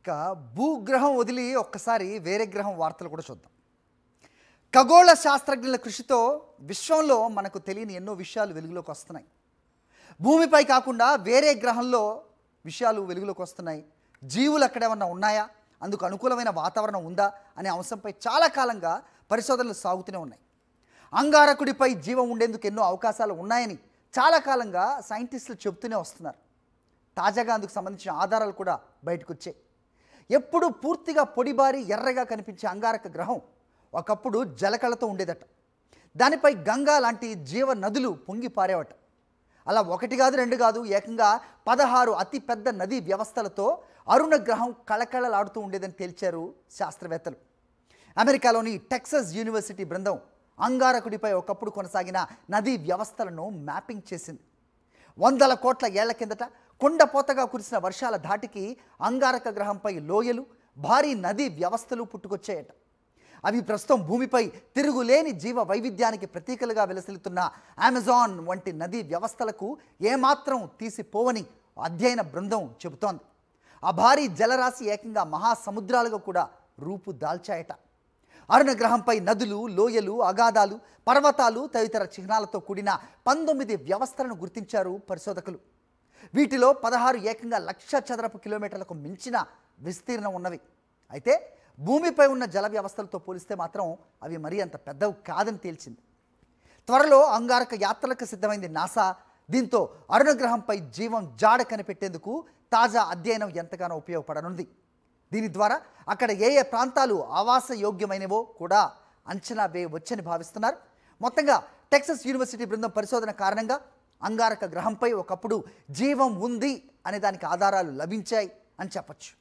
ఇక భూగ్రహం వదిలి ఒక్కసారి వేరే గ్రహం వార్తలు కూడా చూద్దాం. ఖగోళ శాస్త్రజ్ఞుల కృషితో విశ్వంలో మనకు తెలియని ఎన్నో విషయాలు వెలుగులోకి వస్తున్నాయి. భూమిపై కాకుండా వేరే గ్రహంలో విషయాలు వెలుగులోకి వస్తున్నాయి. జీవులు అక్కడ ఏమన్నా ఉన్నాయా, అందుకు అనుకూలమైన వాతావరణం ఉందా అనే అంశంపై చాలా కాలంగా పరిశోధనలు సాగుతూనే ఉన్నాయి. అంగారకుడిపై జీవం ఉండేందుకు ఎన్నో అవకాశాలు ఉన్నాయని చాలా కాలంగా సైంటిస్టులు చెబుతూనే వస్తున్నారు. తాజాగా అందుకు సంబంధించిన ఆధారాలు కూడా బయటకు వచ్చాయి. ఎప్పుడు పూర్తిగా పొడిబారి ఎర్రగా కనిపించే అంగారక గ్రహం ఒకప్పుడు జలకళతో ఉండేదట. దానిపై గంగా లాంటి జీవ నదులు పొంగి పారేవట. అలా ఒకటి కాదు, రెండు కాదు, ఏకంగా 16 అతిపెద్ద నదీ వ్యవస్థలతో అరుణ గ్రహం కళకళలాడుతూ ఉండేదని తేల్చారు శాస్త్రవేత్తలు. అమెరికాలోని టెక్సస్ యూనివర్సిటీ బృందం అంగారకుడిపై ఒకప్పుడు కొనసాగిన నదీ వ్యవస్థలను మ్యాపింగ్ చేసింది. వందల కోట్ల ఏళ్ల కిందట కొండపోతగా కురిసిన వర్షాల ధాటికి అంగారక గ్రహంపై లోయలు, భారీ నదీ వ్యవస్థలు పుట్టుకొచ్చాయట. అవి ప్రస్తుతం భూమిపై తిరుగులేని జీవ వైవిధ్యానికి ప్రతీకలుగా వెలసిల్లుతున్న అమెజాన్ వంటి నదీ వ్యవస్థలకు ఏమాత్రం తీసిపోవని అధ్యయన బృందం చెబుతోంది. ఆ భారీ జలరాశి ఏకంగా మహాసముద్రాలుగా కూడా రూపు దాల్చాయట. అరుణ గ్రహంపై నదులు, లోయలు, అగాధాలు, పర్వతాలు తదితర చిహ్నాలతో కూడిన 19 వ్యవస్థలను గుర్తించారు పరిశోధకులు. వీటిలో 16 ఏకంగా 1,00,000 చదరపు కిలోమీటర్లకు మించిన విస్తీర్ణం ఉన్నవి. అయితే భూమిపై ఉన్న జల వ్యవస్థలతో పోలిస్తే మాత్రం అవి మరీ అంత పెద్దవి కాదని తేల్చింది. త్వరలో అంగారక యాత్రలకు సిద్ధమైంది నాసా. దీంతో అరుణ గ్రహంపై జీవం జాడ కనిపెట్టేందుకు తాజా అధ్యయనం ఎంతగానో ఉపయోగపడనుంది. దీని ద్వారా అక్కడ ఏ ఏ ప్రాంతాలు ఆవాసయోగ్యమైనవో కూడా అంచనా వేయవచ్చని భావిస్తున్నారు. మొత్తంగా టెక్సస్ యూనివర్సిటీ బృందం పరిశోధన కారణంగా అంగారక గ్రహంపై ఒకప్పుడు జీవం ఉంది అనే దానికి ఆధారాలు లభించాయి అని చెప్పచ్చు.